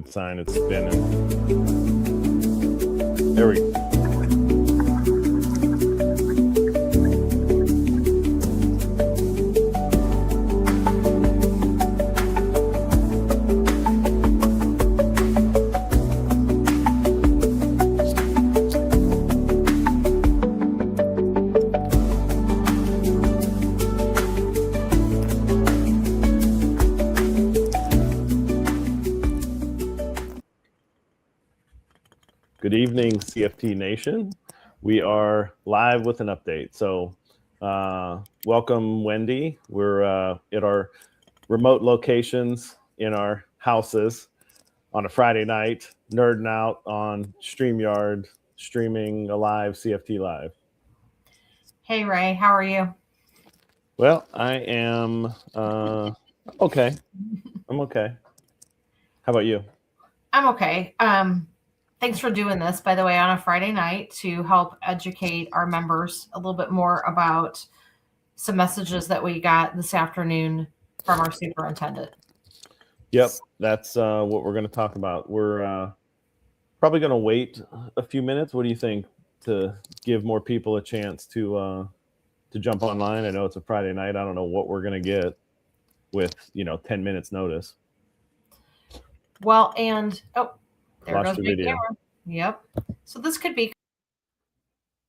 good sign. It's spinning. There we go. Good evening, CFT Nation. We are live with an update. So welcome, Wendy. We're at our remote locations in our houses on a Friday night, nerding out on StreamYard, streaming a live CFT Live. Hey, Ray, how are you? Well, I am okay. I'm okay. How about you? I'm okay. Thanks for doing this, by the way, on a Friday night to help educate our members a little bit more about some messages that we got this afternoon from our superintendent. Yep, that's what we're going to talk about. We're probably going to wait a few minutes. What do you think, to give more people a chance to jump online? I know it's a Friday night. I don't know what we're going to get with 10 minutes notice. Well, and there Lost goes your my video. camera. Yep. So this could be.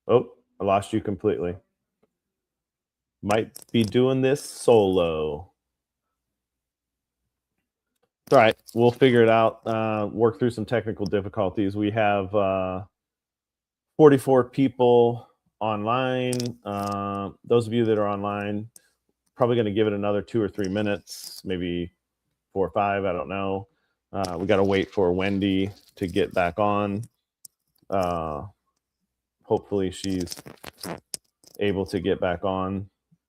Oh, I lost you completely. Might be doing this solo. All right, we'll figure it out. Work through some technical difficulties. We have 44 people online. Those of you that are online, probably going to give it another 2 or 3 minutes, maybe 4 or 5. I don't know. We got to wait for Wendy to get back on. Hopefully she's able to get back on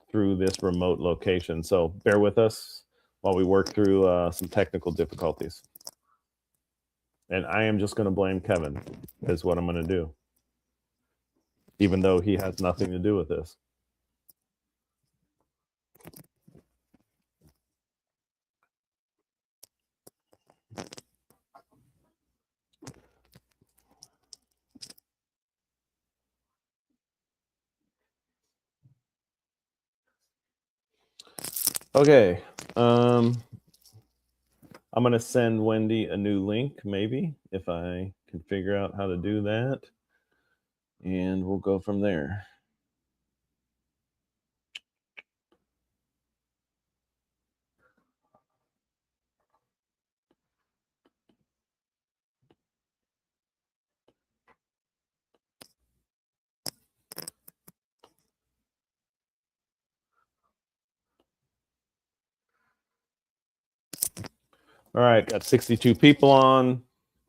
through this remote location. So bear with us while we work through some technical difficulties. And I am just going to blame Kevin, is what I'm going to do, even though he has nothing to do with this. Okay. I'm going to send Wendy a new link, maybe, if I can figure out how to do that. And we'll go from there. All right, got 62 people on.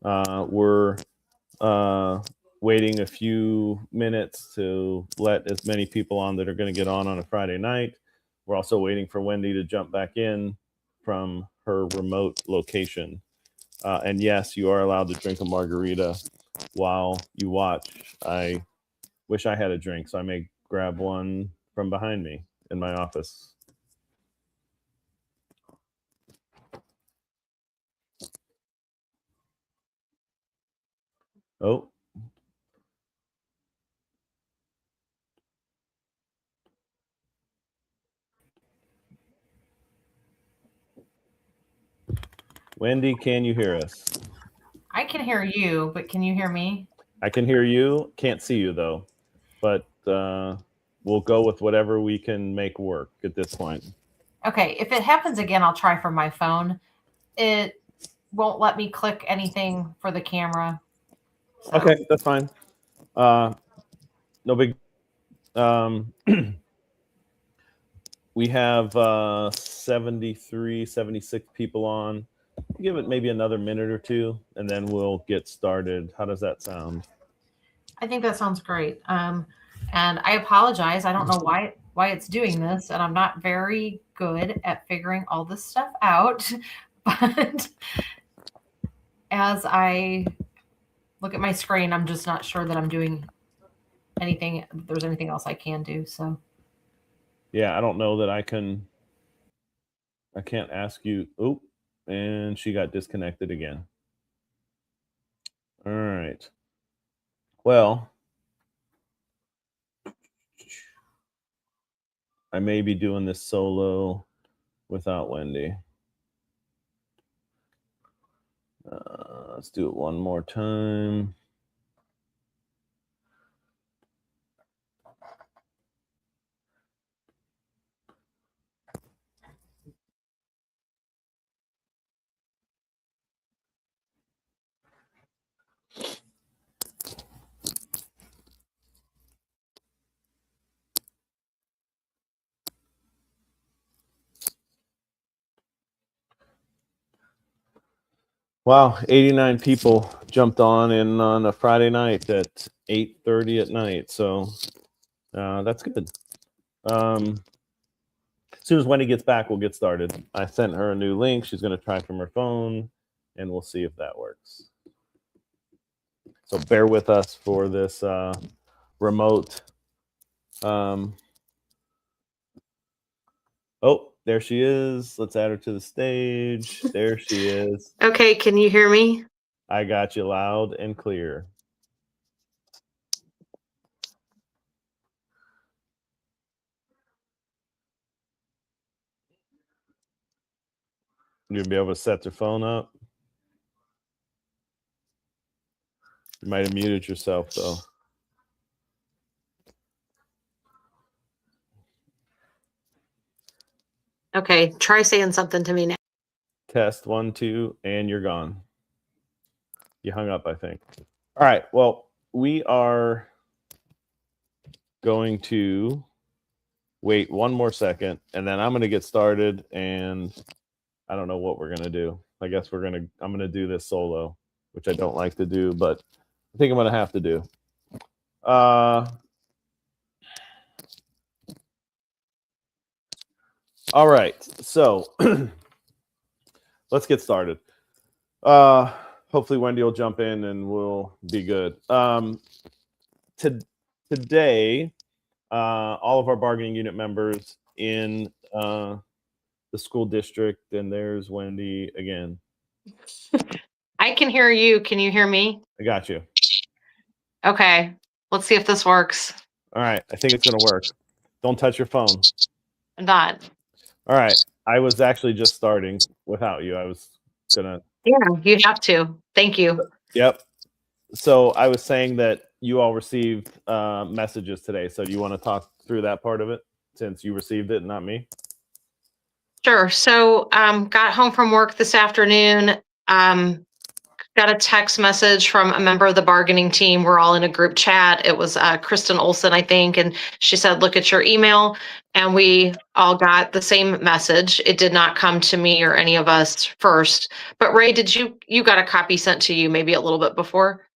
We're waiting a few minutes to let as many people on that are going to get on a Friday night. We're also waiting for Wendy to jump back in from her remote location. And yes, you are allowed to drink a margarita while you watch. I wish I had a drink, so I may grab one from behind me in my office. Oh. Wendy, can you hear us? I can hear you, but can you hear me? I can hear you. Can't see you, though. But we'll go with whatever we can make work at this point. Okay, if it happens again, I'll try from my phone. It won't let me click anything for the camera. So. Okay, that's fine. No big. We have 73, 76 people on. Give it maybe another minute or two, and then we'll get started. How does that sound? I think that sounds great. And I apologize. I don't know why it's doing this, and I'm not very good at figuring all this stuff out. But as I look at my screen, I'm just not sure that I'm doing anything. There's anything else I can do. So yeah, I don't know that I can't ask you. Oh, and she got disconnected again. All right. Well, I may be doing this solo without Wendy. Let's do it one more time. Wow, 89 people jumped on a Friday night at 8:30 at night. So that's good. As soon as Wendy gets back, we'll get started. I sent her a new link. She's going to try from her phone, and we'll see if that works. So bear with us for this remote. Oh, there she is. Let's add her to the stage. There she is. Okay, can you hear me? I got you loud and clear. You'll be able to set your phone up. You might have muted yourself, though. Okay, try saying something to me now. Test 1, 2, and you're gone. You hung up, I think. All right. Well, we are going to wait one more second, and then I'm going to get started, and I don't know what we're going to do. I guess I'm going to do this solo, which I don't like to do, but I think I'm going to have to do. All right. So let's get started. Hopefully Wendy will jump in and we'll be good. Today, all of our bargaining unit members in the school district, and there's Wendy again. I can hear you. Can you hear me? I got you. Okay, let's see if this works. All right. I think it's going to work. Don't touch your phone. I'm not. All right. I was actually just starting without you. I was going to. Yeah, you have to. Thank you. Yep. So I was saying that you all received messages today. So do you want to talk through that part of it since you received it, not me? Sure. So got home from work this afternoon. Got a text message from a member of the bargaining team. We're all in a group chat. It was Kristen Olson, I think, and she said, "Look at your email." And we all got the same message. It did not come to me or any of us first. But Ray, did you got a copy sent to you maybe a little bit before?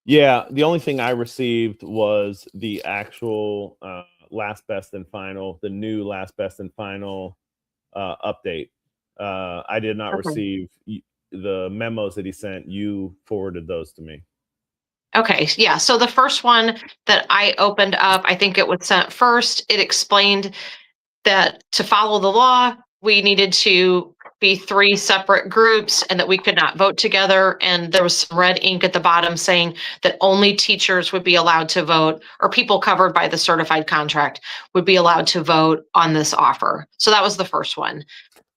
Yeah, the only thing I received was the actual last best and final, the new last best and final update. I did not receive the memos that he sent. You forwarded those to me. Okay, yeah. So the first one that I opened up, I think it was sent first. It explained that to follow the law, we needed to be 3 separate groups and that we could not vote together. And there was some red ink at the bottom saying that only teachers would be allowed to vote, or people covered by the certified contract would be allowed to vote on this offer. So that was the first one.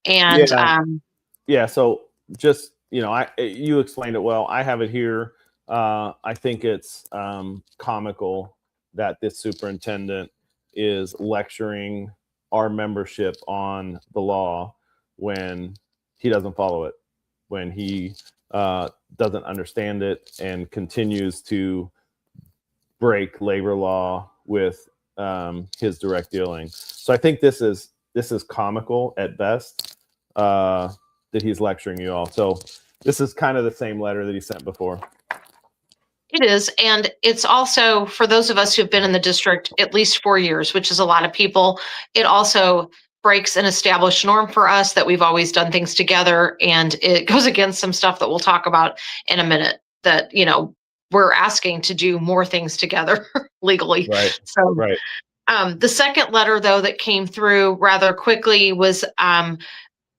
And yeah, so just, you explained it well. I have it here. I think it's comical that this superintendent is lecturing our membership on the law when he doesn't follow it, when he doesn't understand it and continues to break labor law with his direct dealing. So I think this is comical at best that he's lecturing you all. So this is kind of the same letter that he sent before. It is. And it's also, for those of us who've been in the district at least 4 years, which is a lot of people, it also breaks an established norm for us that we've always done things together. And it goes against some stuff that we'll talk about in a minute that, we're asking to do more things together legally. Right. So right. The second letter, though, that came through rather quickly was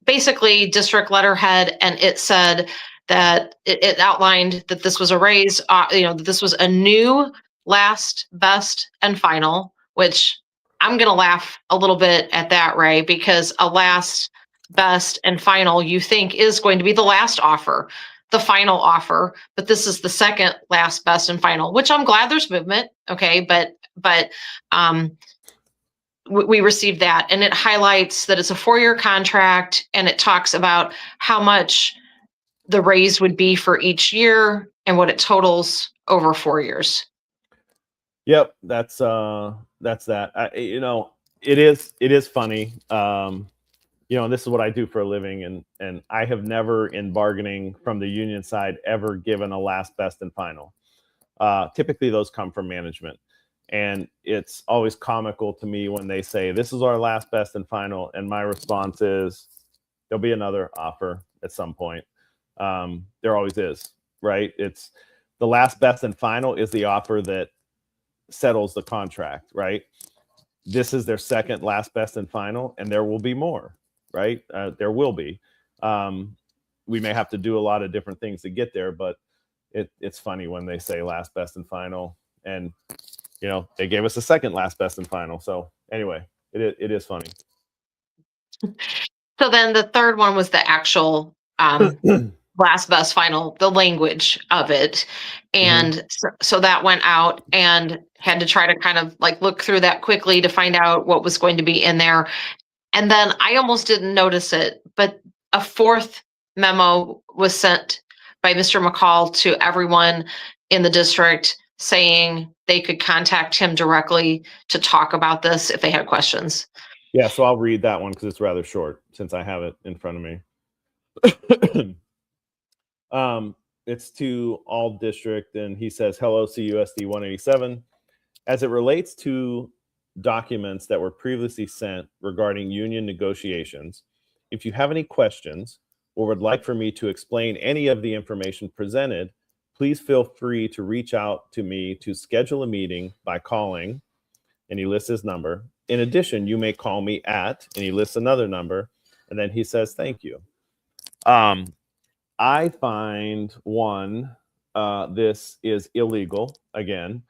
basically district letterhead, and it said, that it outlined that this was a raise, that this was a new last, best, and final, which I'm going to laugh a little bit at that, Ray, because a last, best, and final you think is going to be the last offer, the final offer, but this is the second last, best, and final, which I'm glad there's movement. Okay. But we received that, and it highlights that it's a 4-year contract, and it talks about how much the raise would be for each year and what it totals over 4 years. Yep, that's that. It is funny. And this is what I do for a living, and I have never in bargaining from the union side ever given a last, best, and final. Typically those come from management. And it's always comical to me when they say, this is our last, best, and final. And my response is, there'll be another offer at some point. There always is, right? It's the last, best, and final is the offer that settles the contract, right? This is their second last, best, and final, and there will be more, right? There will be. We may have to do a lot of different things to get there, but it's funny when they say last, best, and final, and they gave us a second last, best, and final. So anyway, it is funny. So then the third one was the actual last, best, final, the language of it. And so that went out, and had to try to kind of like look through that quickly to find out what was going to be in there. And then I almost didn't notice it, but a fourth memo was sent by Mr. McCall to everyone in the district saying they could contact him directly to talk about this if they had questions. Yeah, so I'll read that one because it's rather short since I have it in front of me. It's to all district, and he says, hello, CUSD 187. As it relates to documents that were previously sent regarding union negotiations, if you have any questions or would like for me to explain any of the information presented, please feel free to reach out to me to schedule a meeting by calling, and he lists his number. In addition, you may call me at, and he lists another number, and then he says, thank you. I find this is illegal. Again,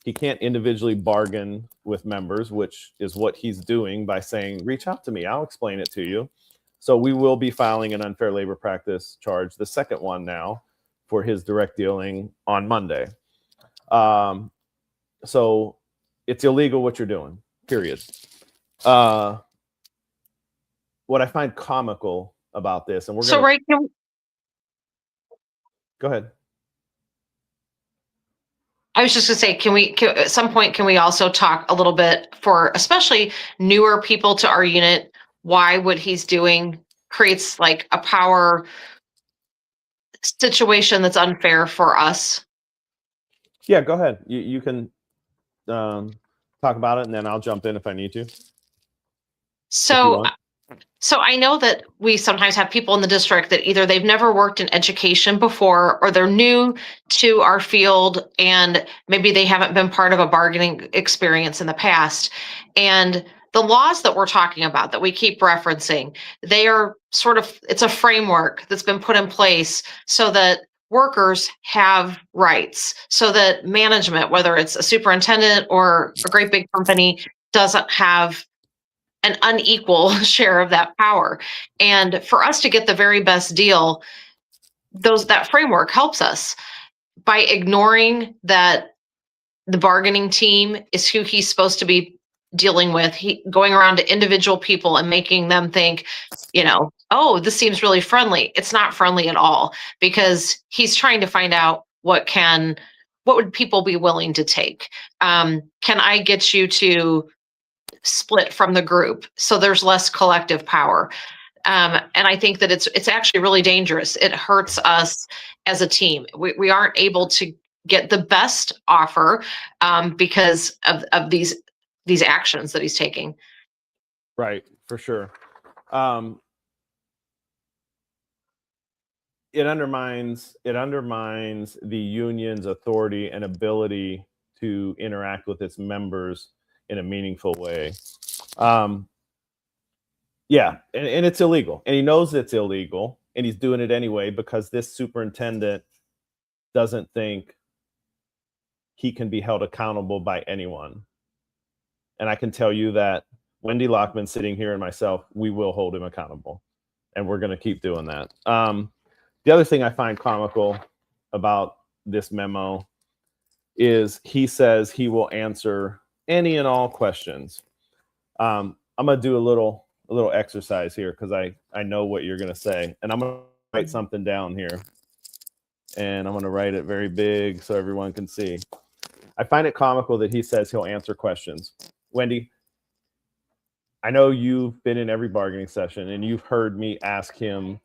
he can't individually bargain with members, which is what he's doing by saying, reach out to me, I'll explain it to you. So we will be filing an unfair labor practice charge, the second one now, for his direct dealing on Monday. So it's illegal what you're doing, period. What I find comical about this, and we're so right now, go ahead. I was just going to say, at some point, can we also talk a little bit for especially newer people to our unit, why what he's doing creates like a power situation that's unfair for us? Yeah, go ahead. You can talk about it, and then I'll jump in if I need to. So I know that we sometimes have people in the district that either they've never worked in education before, or they're new to our field, and maybe they haven't been part of a bargaining experience in the past. And the laws that we're talking about that we keep referencing, they are it's a framework that's been put in place so that workers have rights, so that management, whether it's a superintendent or a great big company, doesn't have an unequal share of that power. And for us to get the very best deal, that framework helps us. By ignoring that the bargaining team is who he's supposed to be dealing with, going around to individual people and making them think, oh, this seems really friendly. It's not friendly at all, because he's trying to find out what would people be willing to take. Can I get you to split from the group so there's less collective power? And I think that it's actually really dangerous. It hurts us as a team. We aren't able to get the best offer because of these actions that he's taking. Right, for sure. It undermines the union's authority and ability to interact with its members in a meaningful way. Yeah, and it's illegal, and he knows it's illegal, and he's doing it anyway because this superintendent doesn't think he can be held accountable by anyone. And I can tell you that Wendy Lockman sitting here and myself, we will hold him accountable, and we're going to keep doing that. The other thing I find comical about this memo is he says he will answer any and all questions. I'm going to do a little exercise here because I know what you're going to say, and I'm going to write something down here, and I'm going to write it very big so everyone can see. I find it comical that he says he'll answer questions. Wendy, I know you've been in every bargaining session and you've heard me ask him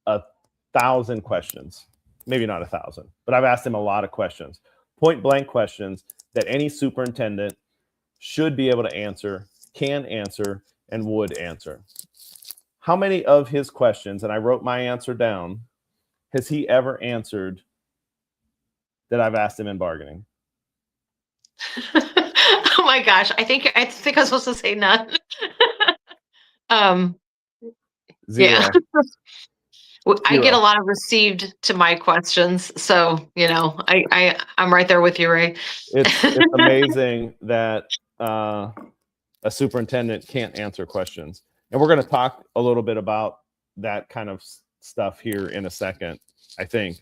1,000 questions, maybe not 1,000, but I've asked him a lot of questions, point blank questions that any superintendent should be able to answer, can answer, and would answer. How many of his questions, and I wrote my answer down, has he ever answered that I've asked him in bargaining? Oh my gosh, I think I was supposed to say none. Zero. Yeah. I get a lot of received to my questions, so I'm right there with you, Ray. It's amazing that a superintendent can't answer questions, and we're going to talk a little bit about that kind of stuff here in a second, I think.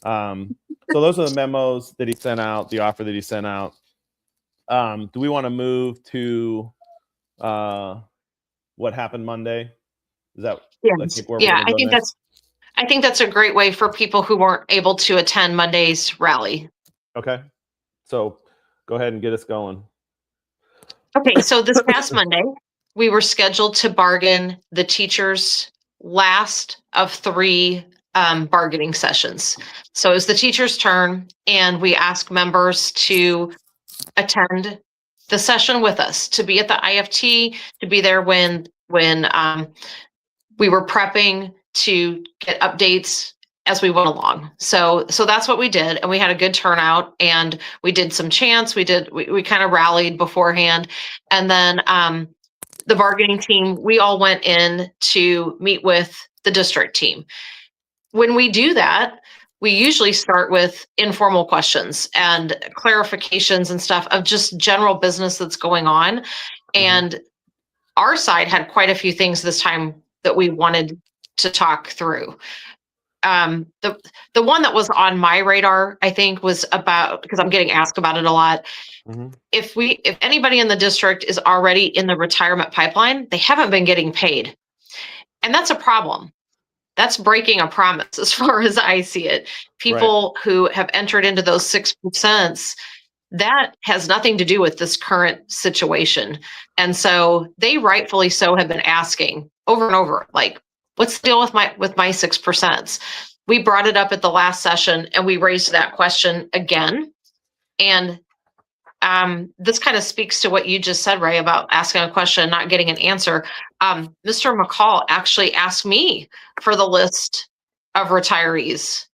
So those are the memos that he sent out, the offer that he sent out. Do we want to move to what happened Monday? Is that I think that's a great way for people who weren't able to attend Monday's rally. Okay, so go ahead and get us going. Okay, so this past Monday, we were scheduled to bargain the teachers' last of 3 bargaining sessions. So it was the teachers' turn, and we asked members to attend the session with us, to be at the IFT, to be there when we were prepping to get updates as we went along. So that's what we did, and we had a good turnout, and we did some chants. We kind of rallied beforehand, and then the bargaining team, we all went in to meet with the district team. When we do that, we usually start with informal questions and clarifications and stuff of just general business that's going on. And our side had quite a few things this time that we wanted to talk through. The one that was on my radar, I think, was about, because I'm getting asked about it a lot. If anybody in the district is already in the retirement pipeline, they haven't been getting paid. And that's a problem. That's breaking a promise as far as I see it. People who have entered into those 6%, that has nothing to do with this current situation. And so they rightfully so have been asking over and over, like, what's the deal with my 6%? We brought it up at the last session and we raised that question again. And this kind of speaks to what you just said, Ray, about asking a question and not getting an answer. Mr. McCall actually asked me for the list of retirees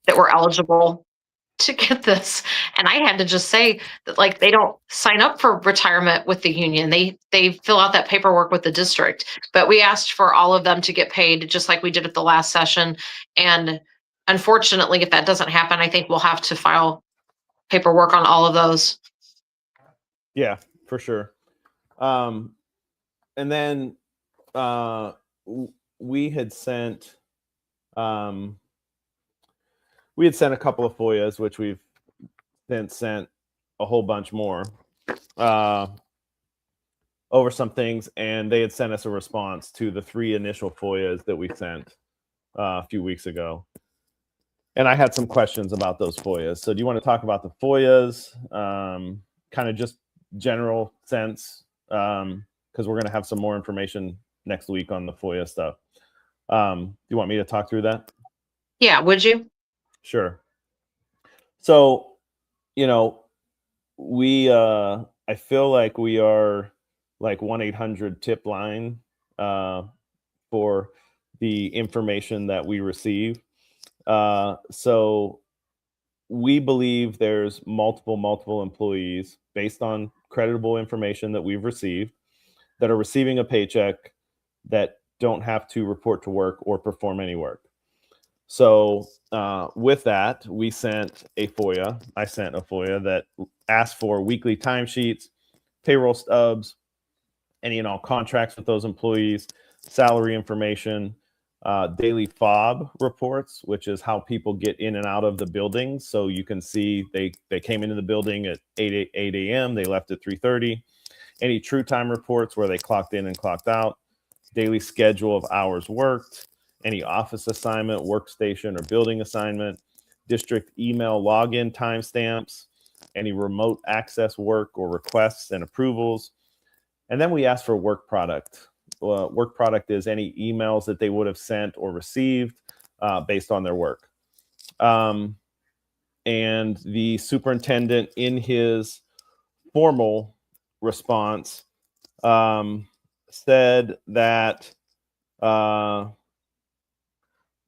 that were eligible to get this. And I had to just say that, like, they don't sign up for retirement with the union. They fill out that paperwork with the district. But we asked for all of them to get paid, just like we did at the last session. And unfortunately, if that doesn't happen, I think we'll have to file paperwork on all of those. Yeah, for sure. And then we had sent a couple of FOIAs, which we've then sent a whole bunch more over some things, and they had sent us a response to the 3 initial FOIAs that we sent a few weeks ago. And I had some questions about those FOIAs. So do you want to talk about the FOIAs, kind of just general sense, because we're going to have some more information next week on the FOIA stuff. Do you want me to talk through that? Yeah, would you? Sure. So, I feel like we are like 1-800-TIP line for the information that we receive. So we believe there's multiple employees based on creditable information that we've received that are receiving a paycheck that don't have to report to work or perform any work. So with that, we sent a FOIA. I sent a FOIA that asked for weekly timesheets, payroll stubs, any and all contracts with those employees, salary information, daily fob reports, which is how people get in and out of the building. So you can see they came into the building at 8 a.m., they left at 3:30. Any true time reports where they clocked in and clocked out, daily schedule of hours worked, any office assignment, workstation, or building assignment, district email login timestamps, any remote access work or requests and approvals. And then we asked for work product. Work product is any emails that they would have sent or received based on their work. And the superintendent, in his formal response, said that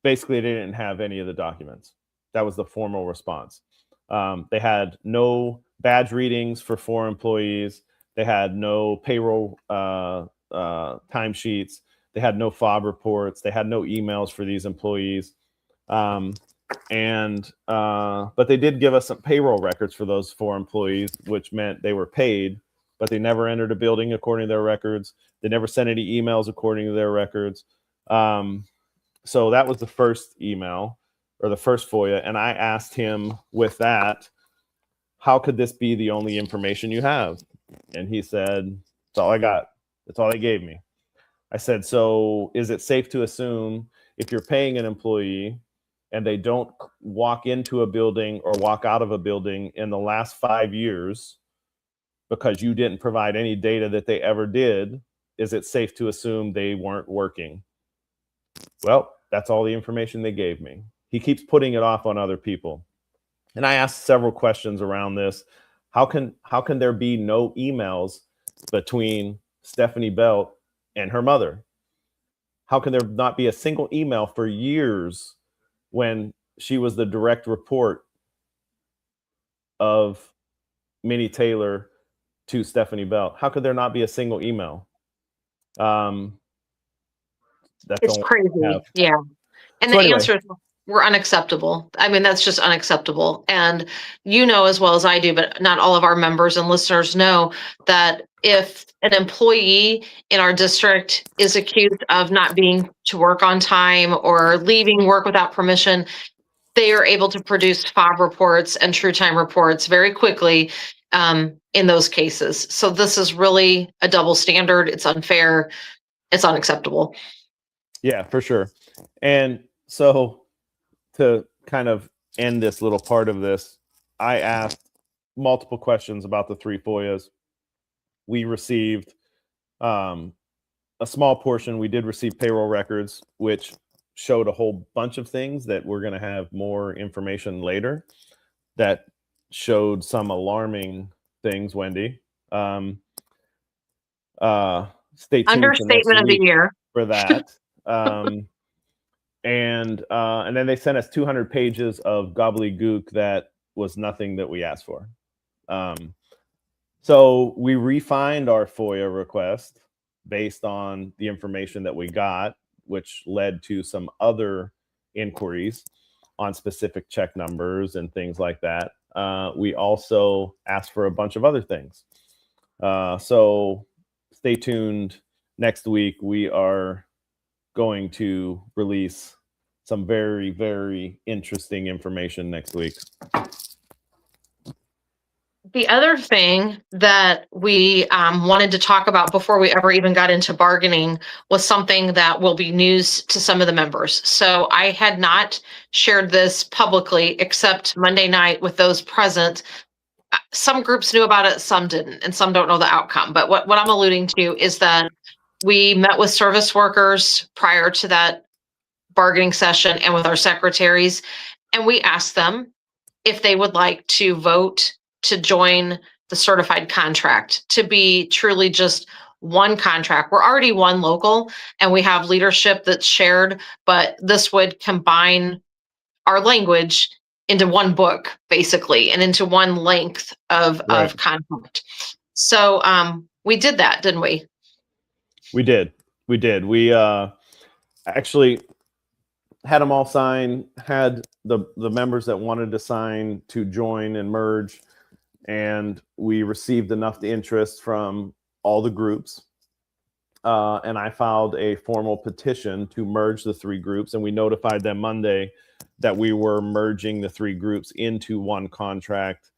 basically they didn't have any of the documents. That was the formal response. They had no badge readings for 4 employees. They had no payroll timesheets. They had no fob reports. They had no emails for these employees. But they did give us some payroll records for those 4 employees, which meant they were paid, but they never entered a building according to their records. They never sent any emails according to their records. So that was the first email, or the first FOIA. And I asked him with that, how could this be the only information you have? And he said, that's all I got. That's all they gave me. I said, so is it safe to assume if you're paying an employee and they don't walk into a building or walk out of a building in the last 5 years because you didn't provide any data that they ever did, is it safe to assume they weren't working? Well, that's all the information they gave me. He keeps putting it off on other people. And I asked several questions around this. How can there be no emails between Stephanie Belt and her mother? How can there not be a single email for years when she was the direct report of Minnie Taylor to Stephanie Belt? How could there not be a single email? That's It's crazy. Yeah. And so the anyway, answers were unacceptable. I mean, that's just unacceptable. And you know as well as I do, but not all of our members and listeners know that if an employee in our district is accused of not being to work on time or leaving work without permission, they are able to produce fob reports and true time reports very quickly in those cases. So this is really a double standard. It's unfair. It's unacceptable. Yeah, for sure. And so to kind of end this little part of this, I asked multiple questions about the 3 FOIAs. We received a small portion. We did receive payroll records, which showed a whole bunch of things that we're going to have more information later that showed some alarming things, Wendy. Stay tuned Understatement of the year for that. And then they sent us 200 pages of gobbledygook that was nothing that we asked for. So we refined our FOIA request based on the information that we got, which led to some other inquiries on specific check numbers and things like that. We also asked for a bunch of other things. So stay tuned. Next week, we are going to release some very, very interesting information next week. The other thing that we wanted to talk about before we ever even got into bargaining was something that will be news to some of the members. So I had not shared this publicly except Monday night with those present. Some groups knew about it, some didn't, and some don't know the outcome. But what I'm alluding to is that we met with service workers prior to that bargaining session and with our secretaries, and we asked them if they would like to vote to join the certified contract, to be truly just one contract. We're already one local and we have leadership that's shared, but this would combine our language into one book, basically, and into one length of contract. So we did that, didn't we? We did. We actually had them all sign, had the members that wanted to sign to join and merge, and we received enough interest from all the groups. And I filed a formal petition to merge the 3 groups, and we notified them Monday that we were merging the 3 groups into one contract,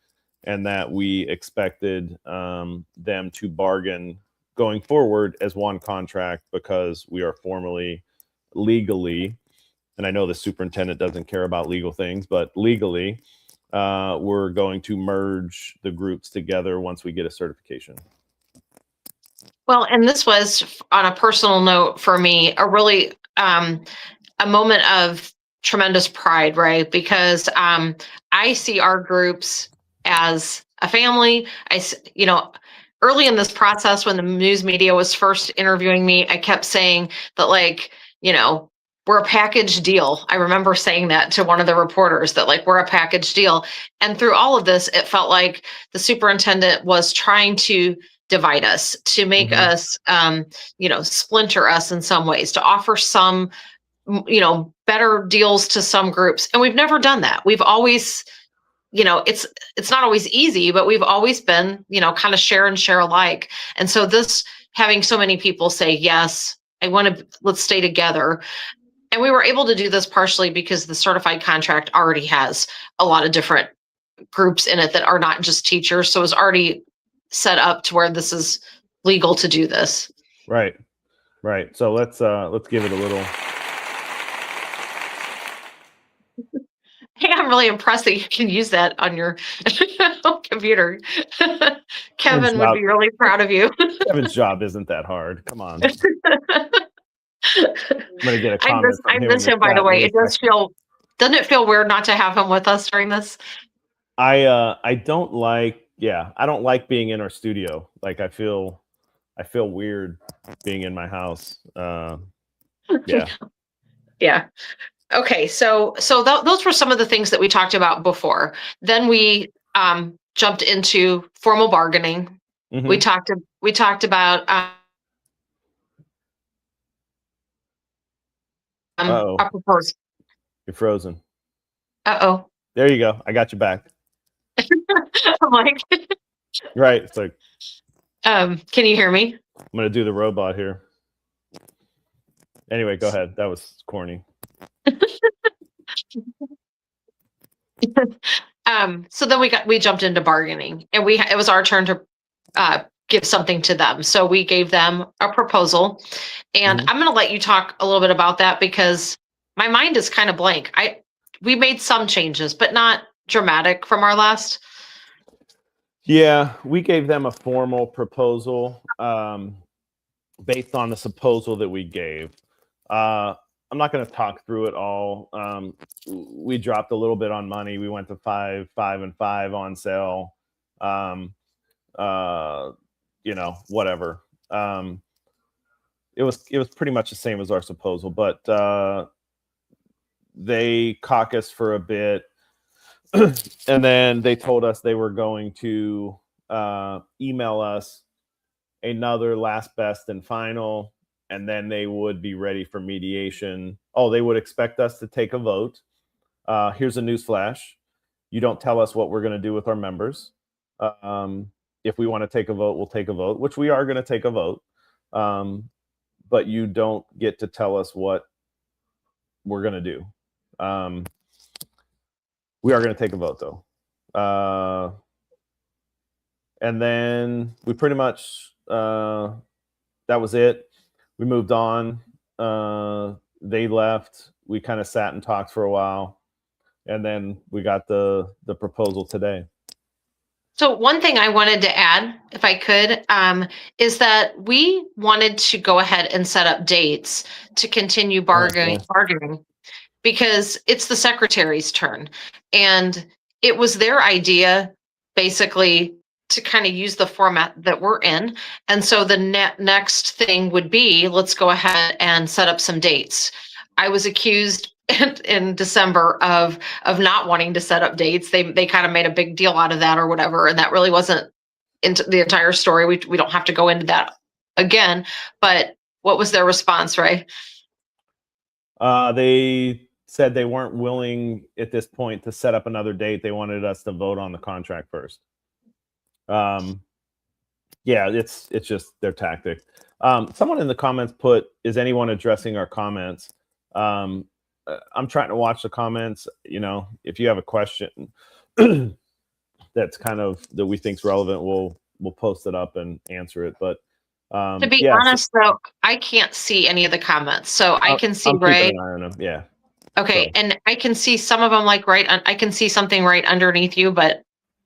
and that we expected them to bargain going forward as one contract, because we are formally, legally, and I know the superintendent doesn't care about legal things, but legally, we're going to merge the groups together once we get a certification. Well, and this was, on a personal note for me, a really a moment of tremendous pride, right? Because I see our groups as a family. Early in this process, when the news media was first interviewing me, I kept saying that, like, we're a package deal. I remember saying that to one of the reporters, that, like, we're a package deal. And through all of this, it felt like the superintendent was trying to divide us, to make us, splinter us in some ways, to offer some, better deals to some groups. And we've never done that. We've always, it's not always easy, but we've always been, kind of share and share alike. And so this, having so many people say, yes, let's stay together. And we were able to do this partially because the certified contract already has a lot of different groups in it that are not just teachers. So it's already set up to where this is legal to do this. Right. So let's give it a little. Hey, I'm really impressed that you can use that on your computer. Kevin would be really proud of you. Kevin's job isn't that hard. Come on. I'm gonna get a comment. I miss him, by the way. Doesn't it feel weird not to have him with us during this? I don't like being in our studio. Like, I feel weird being in my house. Yeah. Okay, so those were some of the things that we talked about before. Then we jumped into formal bargaining. Mm-hmm. We talked about a proposal. You're frozen. Uh-oh. There you go. I got you back. I'm like, right. It's like, can you hear me? I'm gonna do the robot here. Anyway, go ahead. That was corny. So then we jumped into bargaining, and it was our turn to give something to them. So we gave them a proposal, and I'm going to let you talk a little bit about that, because my mind is kind of blank. We made some changes, but not dramatic from our last. Yeah, we gave them a formal proposal based on the proposal that we gave. I'm not going to talk through it all. We dropped a little bit on money. We went to 5, 5, and 5 on sale. Whatever. It was pretty much the same as our proposal, but they caucused for a bit, and then they told us they were going to email us another last, best, and final. And then they would be ready for mediation. Oh, they would expect us to take a vote. Here's a newsflash. You don't tell us what we're going to do with our members. If we want to take a vote, we'll take a vote, which we are going to take a vote. But you don't get to tell us what we're going to do. We are going to take a vote, though. And then we pretty much, that was it. We moved on. They left. We kind of sat and talked for a while, and then we got the proposal today. So one thing I wanted to add, if I could, is that we wanted to go ahead and set up dates to continue bargaining, because it's the secretary's turn, and it was their idea, basically, to kind of use the format that we're in. And so the next thing would be, let's go ahead and set up some dates. I was accused in December of not wanting to set up dates. They kind of made a big deal out of that or whatever. And that really wasn't into the entire story. We don't have to go into that again, but what was their response, Ray? They said they weren't willing at this point to set up another date. They wanted us to vote on the contract first. Yeah, it's just their tactic. Someone in the comments put, "Is anyone addressing our comments?" I'm trying to watch the comments. You know, if you have a question that's kind of that we think's relevant, we'll post it up and answer it. But To be yeah, honest, though, I can't see any of the comments, so I can see I'm keeping Ray. an eye on them. Yeah. Okay, So. and I can see some of them like I can see something right underneath you, but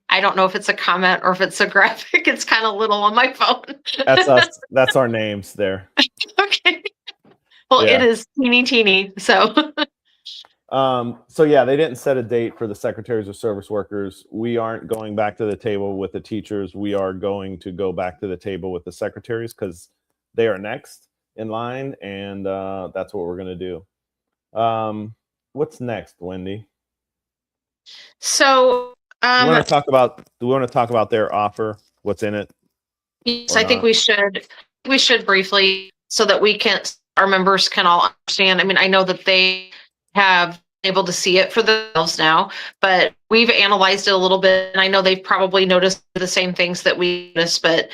I don't know if it's a comment or if it's a graphic. It's kind of little on my phone. That's us. That's our names there. Okay. Well, Yeah. it is teeny. So. So yeah, they didn't set a date for the secretaries or service workers. We aren't going back to the table with the teachers. We are going to go back to the table with the secretaries because they are next in line, and that's what we're going to do. What's next, Wendy? So. Do we want to talk about their offer? What's in it? Yes, I think we should. We should briefly, so that our members can all understand. I mean, I know that they have been able to see it for themselves now, but we've analyzed it a little bit, and I know they've probably noticed the same things that we noticed. But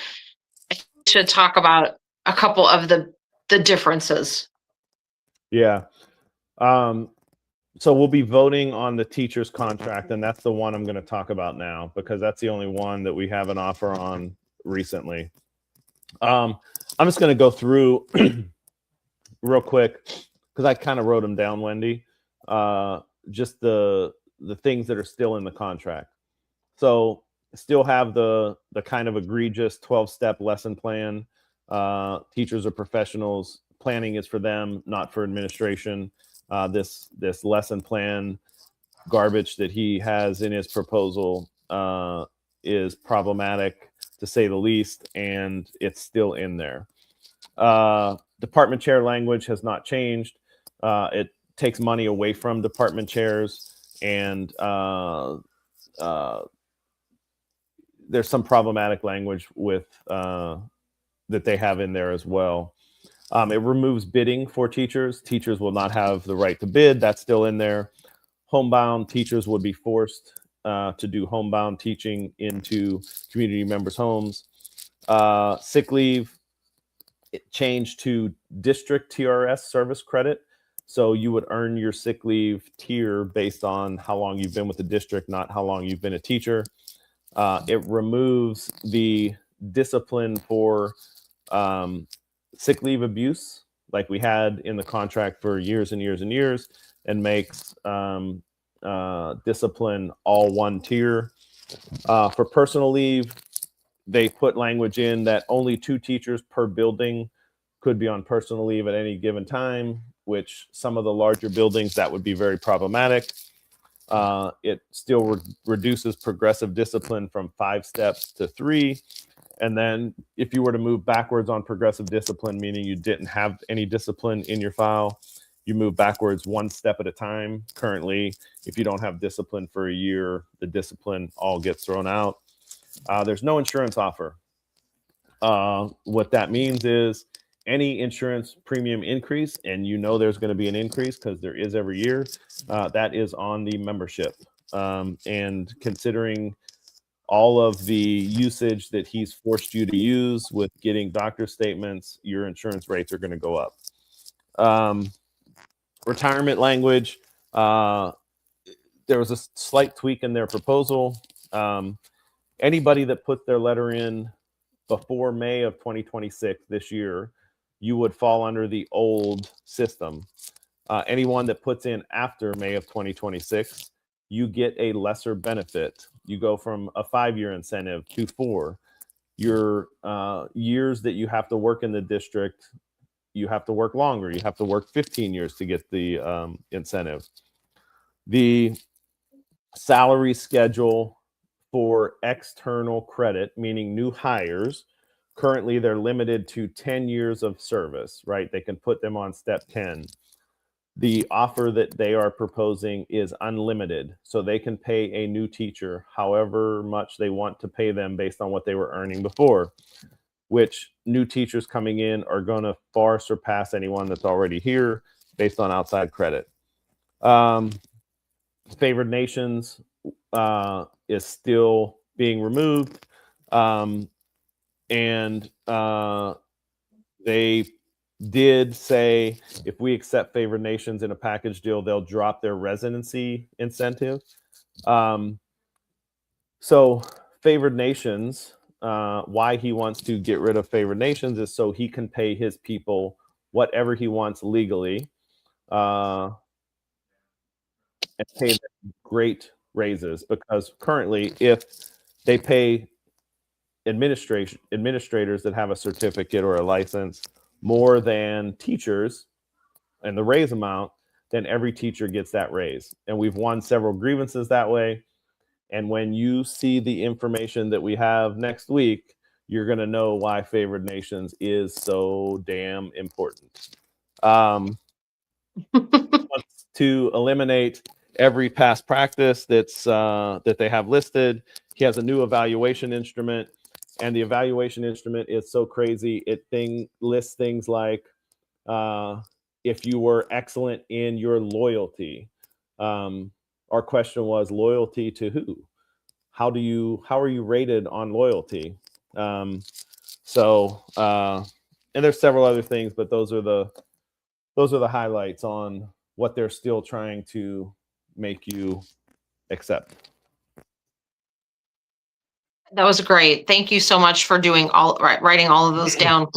I think we should talk about a couple of the differences. Yeah. So we'll be voting on the teacher's contract, and that's the one I'm going to talk about now because that's the only one that we have an offer on recently. I'm just going to go through real quick because I kind of wrote them down, Wendy. Just the things that are still in the contract. So still have the kind of egregious 12-step lesson plan. Teachers are professionals. Planning is for them, not for administration. This lesson plan garbage that he has in his proposal is problematic, to say the least, and it's still in there. Department chair language has not changed. It takes money away from department chairs, and there's some problematic language with that they have in there as well. It removes bidding for teachers. Teachers will not have the right to bid. That's still in there. Homebound teachers would be forced to do homebound teaching into community members' homes. Sick leave, it changed to district TRS service credit. So you would earn your sick leave tier based on how long you've been with the district, not how long you've been a teacher. It removes the discipline for sick leave abuse, like we had in the contract for years and years and years, and makes discipline all one tier. For personal leave, they put language in that only 2 teachers per building could be on personal leave at any given time, which some of the larger buildings, that would be very problematic. It still reduces progressive discipline from 5 steps to 3. And then if you were to move backwards on progressive discipline, meaning you didn't have any discipline in your file, you move backwards 1 step at a time. Currently, if you don't have discipline for a year, the discipline all gets thrown out. There's no insurance offer. What that means is any insurance premium increase, and you know there's going to be an increase because there is every year, that is on the membership. And considering all of the usage that he's forced you to use with getting doctor statements, your insurance rates are going to go up. Retirement language, there was a slight tweak in their proposal. Anybody that put their letter in before May of 2026 this year, you would fall under the old system. Anyone that puts in after May of 2026, you get a lesser benefit. You go from a 5-year incentive to 4. Your years that you have to work in the district, you have to work longer. You have to work 15 years to get the incentive. The salary schedule for external credit, meaning new hires, currently they're limited to 10 years of service, right? They can put them on step 10. The offer that they are proposing is unlimited, so they can pay a new teacher however much they want to pay them based on what they were earning before, which new teachers coming in are going to far surpass anyone that's already here. based on outside credit. Favored nations is still being removed. And they did say if we accept favored nations in a package deal, they'll drop their residency incentive. So favored nations, why he wants to get rid of favored nations is so he can pay his people whatever he wants legally, and pay them great raises, because currently if they pay administrators that have a certificate or a license more than teachers and the raise amount, then every teacher gets that raise. And we've won several grievances that way. And when you see the information that we have next week, you're going to know why favored nations is so damn important. Wants to eliminate every past practice that's that they have listed. He has a new evaluation instrument, and the evaluation instrument is so crazy. It lists things like if you were excellent in your loyalty. Our question was loyalty to who? How are you rated on loyalty? And there's several other things, but those are the highlights on what they're still trying to make you accept. That was great. Thank you so much for writing all of those down.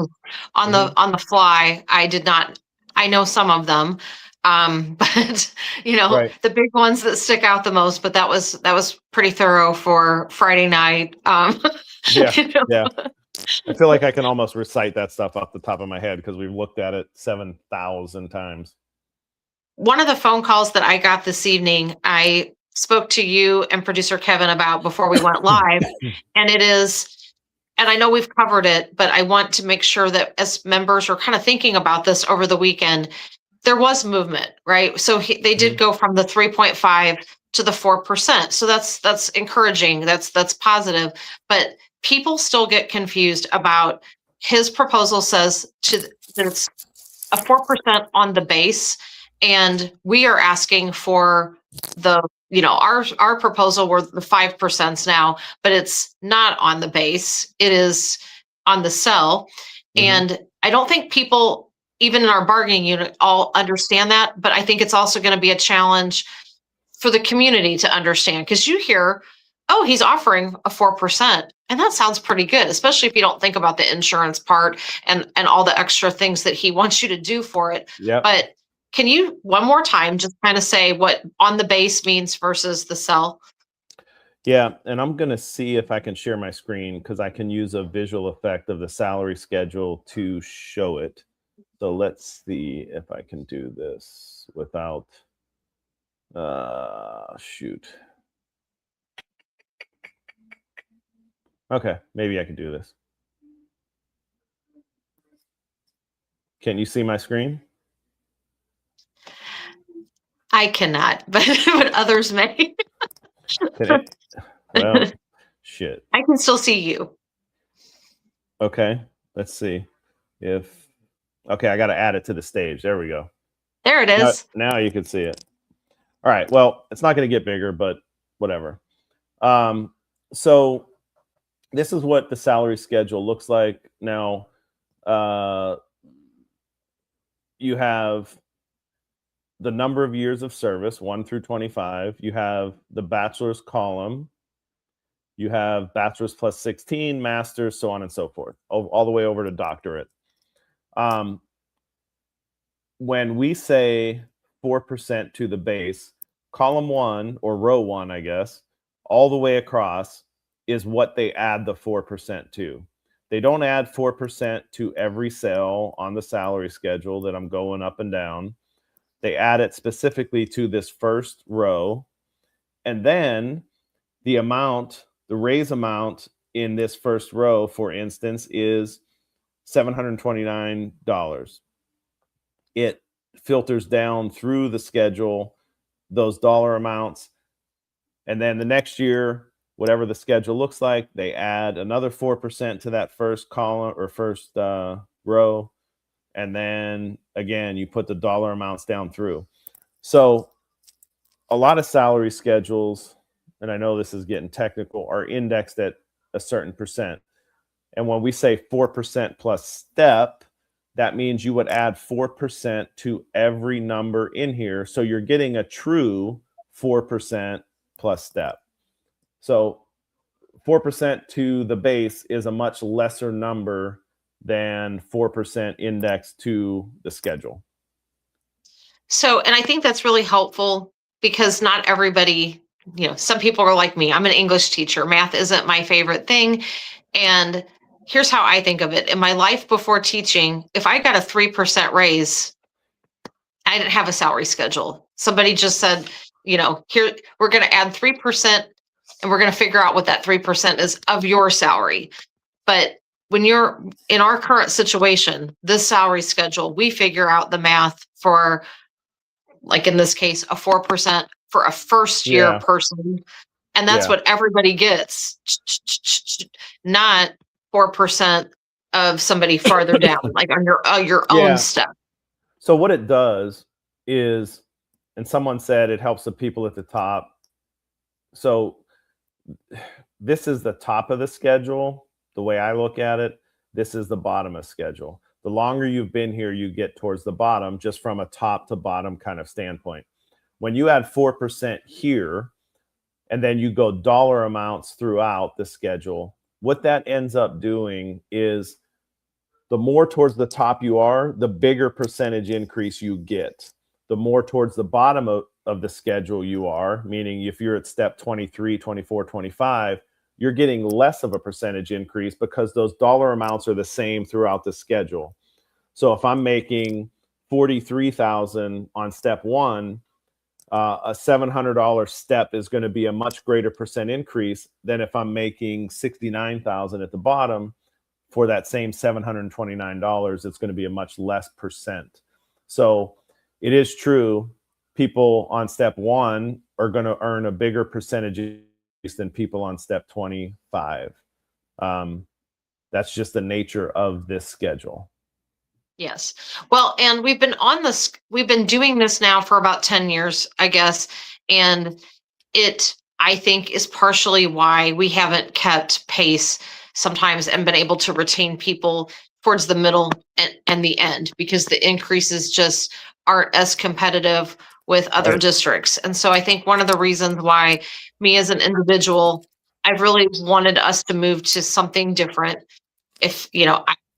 On the fly, I know some of them. But Right. the big ones that stick out the most, but that was pretty thorough for Friday night. Yeah. Yeah. I feel like I can almost recite that stuff off the top of my head because we've looked at it 7,000 times. One of the phone calls that I got this evening, I spoke to you and producer Kevin about before we went live, and I know we've covered it, but I want to make sure that as members are kind of thinking about this over the weekend, there was movement, right? So they did go from the 3.5 to the 4%. So that's encouraging. That's positive. But people still get confused about his proposal says that it's a 4% on the base, and we are asking for the our proposal were the 5% now, but it's not on the base. It is on the sell. And I don't think people, even in our bargaining unit, all understand that. But I think it's also going to be a challenge for the community to understand, because you hear, oh, he's offering a 4%. And that sounds pretty good, especially if you don't think about the insurance part and all the extra things that he wants you to do for it. Yep. But can you one more time just kind of say what on the base means versus the sell? Yeah, and I'm going to see if I can share my screen because I can use a visual effect of the salary schedule to show it. So let's see if I can do this without, shoot. Okay, maybe I can do this. Can you see my screen? I cannot, but others may. Well, shit. I can still see you. Okay, let's see okay, I got to add it to the stage. There we go. There it is. Now you can see it. All right. Well, it's not going to get bigger, but whatever. So this is what the salary schedule looks like. Now, you have the number of years of service, 1 through 25. You have the bachelor's column. You have bachelor's plus 16, master's, so on and so forth, all the way over to doctorate. When we say 4% to the base, column 1 or row 1, I guess, all the way across is what they add the 4% to. They don't add 4% to every cell on the salary schedule that I'm going up and down. They add it specifically to this first row. And then the raise amount in this first row, for instance, is $729. It filters down through the schedule, those dollar amounts. And then the next year, whatever the schedule looks like, they add another 4% to that first column or first row. and then again, you put the dollar amounts down through. So a lot of salary schedules, and I know this is getting technical, are indexed at a certain percent. And when we say 4% plus step, that means you would add 4% to every number in here. So you're getting a true 4% plus step. So 4% to the base is a much lesser number than 4% indexed to the schedule. So, and I think that's really helpful because not everybody, some people are like me. I'm an English teacher. Math isn't my favorite thing. And here's how I think of it. In my life before teaching, if I got a 3% raise, I didn't have a salary schedule. Somebody just said, here, we're going to add 3% and we're going to figure out what that 3% is of your salary. But when you're in our current situation, this salary schedule, we figure out the math for, like in this case, a 4% for a first year person. And that's what everybody gets, not 4% of somebody farther down, like on your own step. So what it does is, and someone said it helps the people at the top. So this is the top of the schedule. The way I look at it, this is the bottom of schedule. The longer you've been here, you get towards the bottom, just from a top to bottom kind of standpoint. When you add 4% here, and then you go dollar amounts throughout the schedule, what that ends up doing is the more towards the top you are, the bigger percentage increase you get. The more towards the bottom of the schedule you are, meaning if you're at step 23, 24, 25, you're getting less of a percentage increase because those dollar amounts are the same throughout the schedule. So if I'm making $43,000 on step 1, a $700 step is going to be a much greater percent increase than if I'm making $69,000 at the bottom. For that same $729, it's going to be a much less percent. So it is true, people on step 1 are going to earn a bigger percentage than people on step 25. That's just the nature of this schedule. Yes. Well, and we've been doing this now for about 10 years, I guess. And it, I think, is partially why we haven't kept pace sometimes and been able to retain people towards the middle and the end, because the increases just aren't as competitive with other districts. And so I think one of the reasons why me as an individual, I've really wanted us to move to something different. If,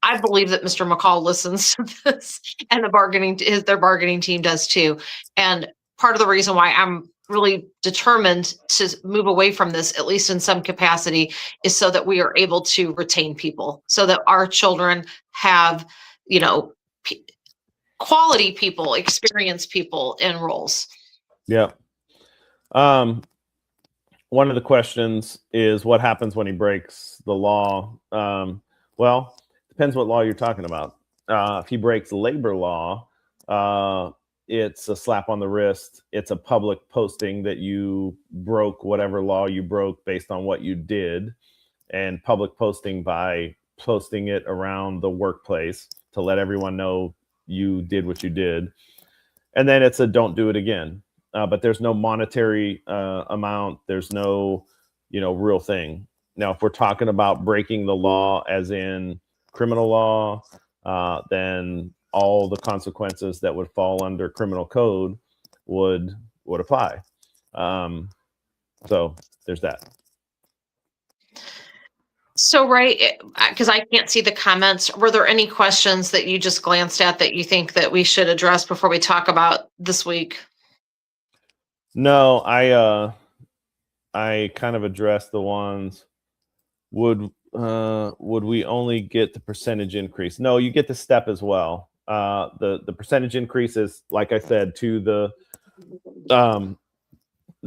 I believe that Mr. McCall listens to this, and their bargaining team does too. And part of the reason why I'm really determined to move away from this, at least in some capacity, is so that we are able to retain people, so that our children have, quality people, experienced people in roles. Yeah. One of the questions is what happens when he breaks the law? Well, depends what law you're talking about. If he breaks labor law, it's a slap on the wrist. It's a public posting that you broke whatever law you broke based on what you did, and public posting by posting it around the workplace to let everyone know you did what you did. And then it's a don't do it again. But there's no monetary amount. There's no, real thing. Now, if we're talking about breaking the law, as in criminal law, then all the consequences that would fall under criminal code would apply. So there's that. So, right, because I can't see the comments, were there any questions that you just glanced at that you think that we should address before we talk about this week? No, I kind of addressed the ones. Would we only get the percentage increase? No, you get the step as well. The percentage increase is, like I said, to the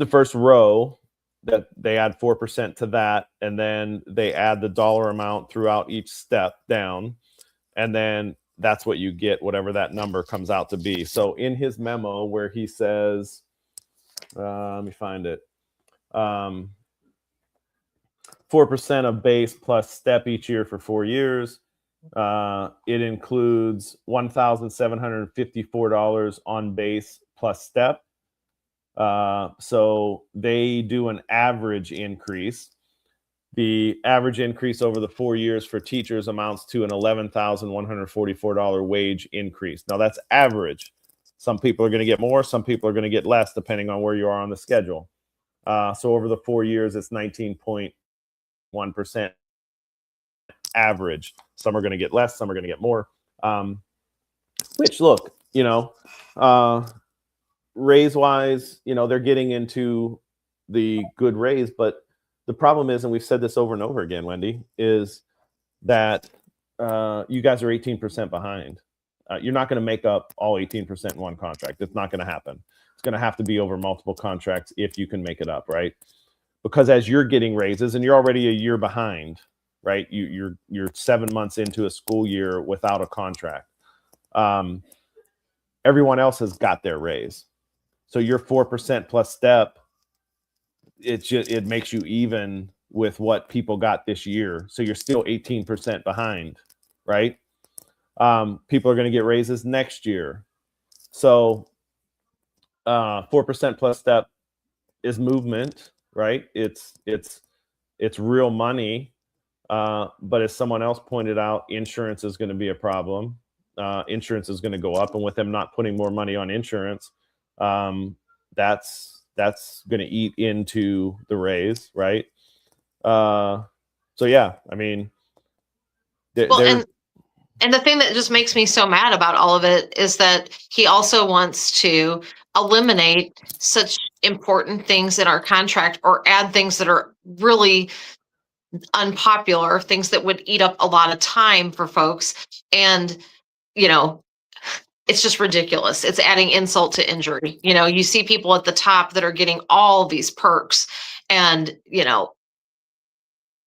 first row, that they add 4% to that, and then they add the dollar amount throughout each step down, and then that's what you get, whatever that number comes out to be. So in his memo where he says, let me find it, 4% of base plus step each year for 4 years, It includes $1,754 on base plus step. So they do an average increase. The average increase over the 4 years for teachers amounts to an $11,144 wage increase. Now that's average. Some people are going to get more, some people are going to get less, depending on where you are on the schedule. So over the 4 years, it's 19.1% average. Some are going to get less, some are going to get more. Which, look, raise wise, they're getting into the good raise, but the problem is, and we've said this over and over again, Wendy, is that you guys are 18% behind. You're not going to make up all 18% in one contract. It's not going to happen. It's going to have to be over multiple contracts if you can make it up, right? Because as you're getting raises, and you're already a year behind, right? You're 7 months into a school year without a contract. Everyone else has got their raise. So your 4% plus step, it makes you even with what people got this year. So you're still 18% behind, right? People are going to get raises next year. So 4% plus step is movement, right? It's real money. But as someone else pointed out, insurance is going to be a problem. Insurance is going to go up, and with them not putting more money on insurance, that's going to eat into the raise, right? So yeah, I mean, and the thing that just makes me so mad about all of it is that he also wants to eliminate such important things in our contract or add things that are really unpopular, things that would eat up a lot of time for folks. And, it's just ridiculous. It's adding insult to injury. You see people at the top that are getting all these perks, and,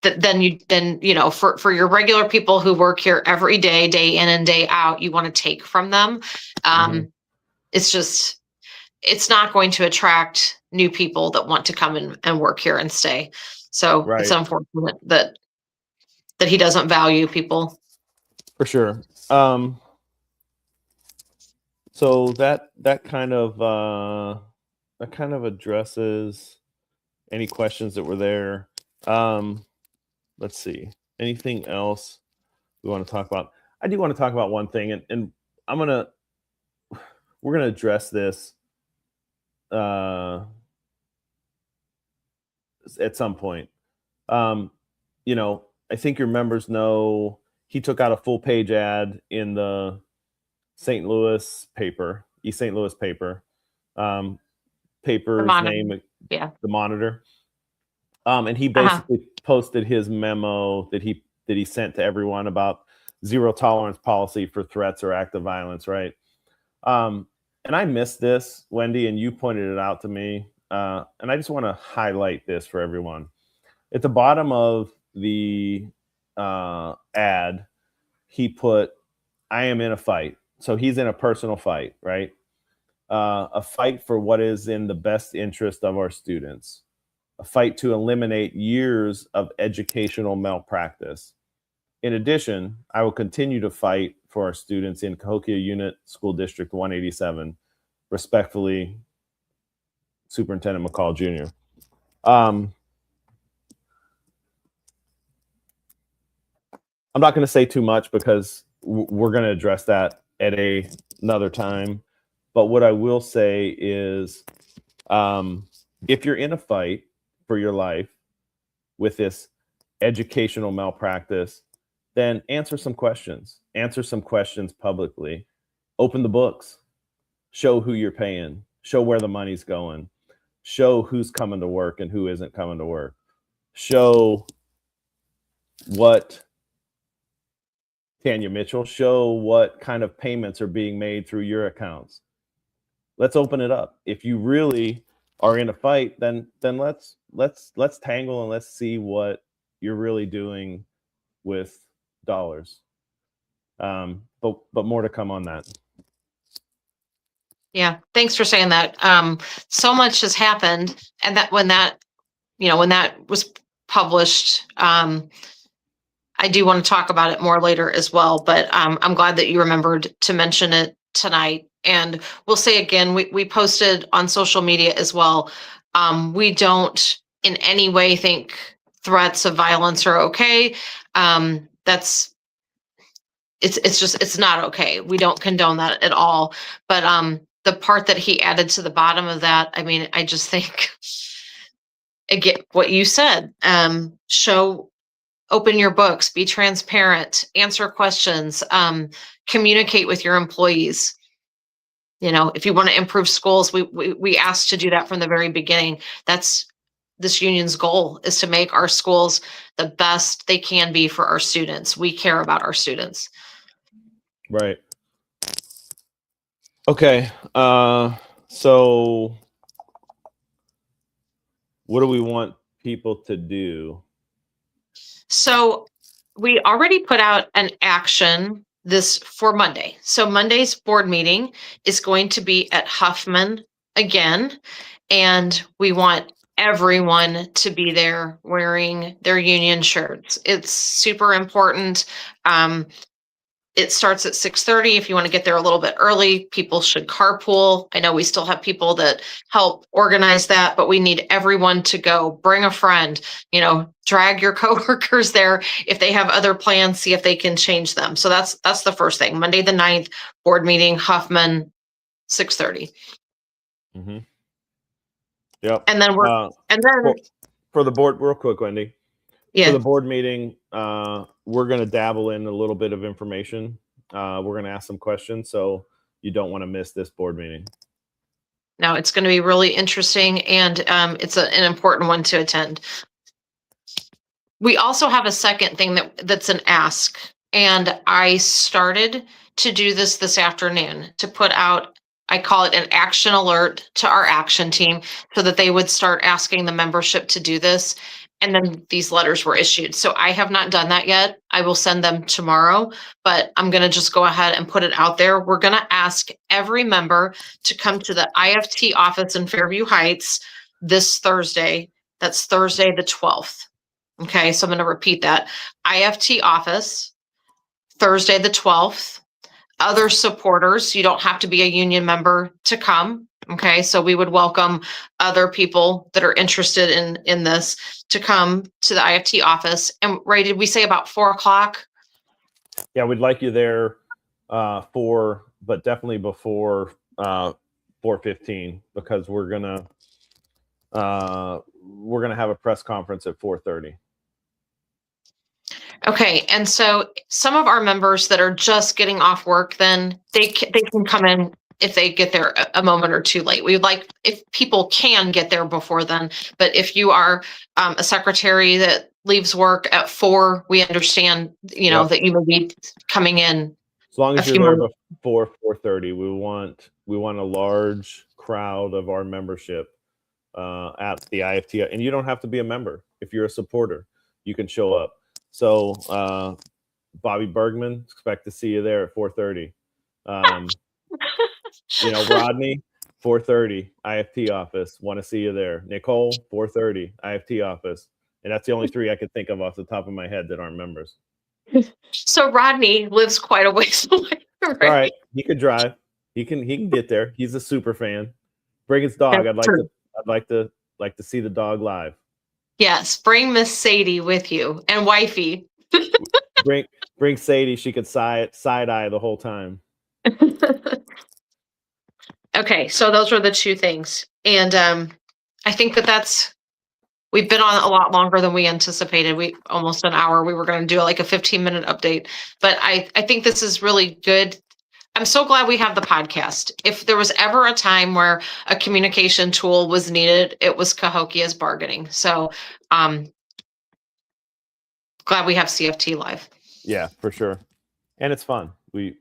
for your regular people who work here every day, day in and day out, you want to take from them. It's not going to attract new people that want to come in and work here and stay. So right. It's unfortunate that he doesn't value people. For sure. So that kind of addresses any questions that were there. Let's see. Anything else we want to talk about? I do want to talk about one thing, and we're gonna address this at some point. I think your members know he took out a full page ad in the St. Louis paper, East St. Louis paper. Paper's name, yeah, the Monitor. And he basically posted his memo that he sent to everyone about zero tolerance policy for threats or active violence, right? And I missed this, Wendy, and you pointed it out to me. And I just want to highlight this for everyone. At the bottom of the ad, he put, "I am in a fight." So he's in a personal fight, right? A fight for what is in the best interest of our students. A fight to eliminate years of educational malpractice. In addition, I will continue to fight for our students in Cahokia Unit School District 187. Respectfully, Superintendent McCall Jr. I'm not going to say too much because we're going to address that at another time. But what I will say is, if you're in a fight for your life with this educational malpractice, then answer some questions. Answer some questions publicly. Open the books. Show who you're paying. Show where the money's going. Show who's coming to work and who isn't coming to work. Show what, Tanya Mitchell, show what kind of payments are being made through your accounts. Let's open it up. If you really are in a fight, then let's tangle and let's see what you're really doing with dollars. But more to come on that. Yeah, thanks for saying that. So much has happened, and that when that was published, I do want to talk about it more later as well, but I'm glad that you remembered to mention it tonight. And we'll say again, we posted on social media as well. We don't in any way think threats of violence are okay. That's it's not okay. We don't condone that at all. But the part that he added to the bottom of that, I mean, I just think again what you said, open your books, be transparent, answer questions, communicate with your employees. You know, if you want to improve schools, we asked to do that from the very beginning. That's this union's goal, is to make our schools the best they can be for our students. We care about our students. Right. Okay. So what do we want people to do? So we already put out an action this for Monday. So Monday's board meeting is going to be at Huffman again, and we want everyone to be there wearing their union shirts. It's super important. It starts at 6:30. If you want to get there a little bit early, people should carpool. I know we still have people that help organize that, but we need everyone to go. Bring a friend, you know, drag your coworkers there. If they have other plans, see if they can change them. So that's the first thing. Monday the 9th, board meeting, Huffman, 6:30. Mm-hmm. Yep. And then for the board, real quick, Wendy. Yeah. For the board meeting, we're going to dabble in a little bit of information. We're going to ask some questions, so you don't want to miss this board meeting. No, it's going to be really interesting, and it's an important one to attend. We also have a second thing that's an ask, and I started to do this afternoon to put out, I call it an action alert to our action team, so that they would start asking the membership to do this. And then these letters were issued. So I have not done that yet. I will send them tomorrow, but I'm going to just go ahead and put it out there. We're going to ask every member to come to the IFT office in Fairview Heights this Thursday. That's Thursday the 12th. Okay, so I'm going to repeat that. IFT office, Thursday the 12th. Other supporters, you don't have to be a union member to come. Okay, so we would welcome other people that are interested in this to come to the IFT office. And Ray, did we say about 4 o'clock? Yeah, we'd like you there but definitely before 4:15, because we're gonna have a press conference at 4:30. Okay, and so some of our members that are just getting off work, then they can come in if they get there a moment or two late. We would like if people can get there before then, but if you are a secretary that leaves work at 4, we understand, you know, that you may be coming in. As long as you're there before 4:30, we want a large crowd of our membership at the IFT, and you don't have to be a member. If you're a supporter, you can show up. So Bobby Bergman, expect to see you there at 4:30. You know, Rodney, 4:30, IFT office. Want to see you there. Nicole, 4:30, IFT office. And that's the only 3 I could think of off the top of my head that aren't members. So Rodney lives quite a ways away. Right? All right, he could drive. He can get there. He's a super fan. Bring his dog. I'd like to see the dog live. Yes, bring Miss Sadie with you and wifey. bring Sadie. She could side eye the whole time. Okay, so those were the 2 things, and I think we've been on a lot longer than we anticipated. We almost an hour. We were going to do like a 15-minute update, but I think this is really good. I'm so glad we have the podcast. If there was ever a time where a communication tool was needed, it was Cahokia's bargaining. So glad we have CFT live. Yeah, for sure. And it's fun. We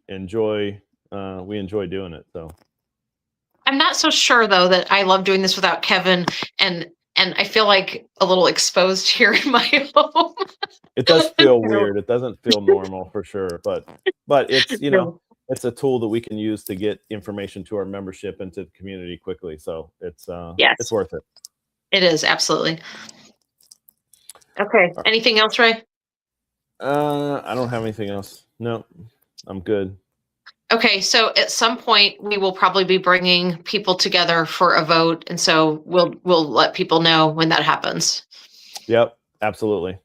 enjoy doing it. So I'm not so sure though that I love doing this without Kevin, and I feel like a little exposed here in my home. It does feel weird. It doesn't feel normal for sure, but it's, you know, it's a tool that we can use to get information to our membership and to the community quickly. So it's worth it. It is, absolutely. Okay. Anything else, Ray? I don't have anything else. No, I'm good. Okay, so at some point we will probably be bringing people together for a vote, and so we'll let people know when that happens. Yep, absolutely.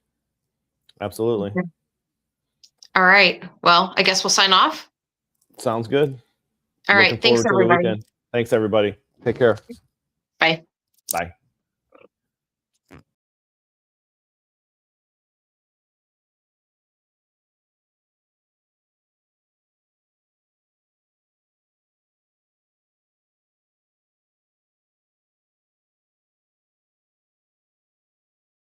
Absolutely. Okay. All right. Well, I guess we'll sign off. Sounds good. All Looking right. Thanks, forward to the everybody. weekend. Thanks, everybody. Take care. Bye. Bye.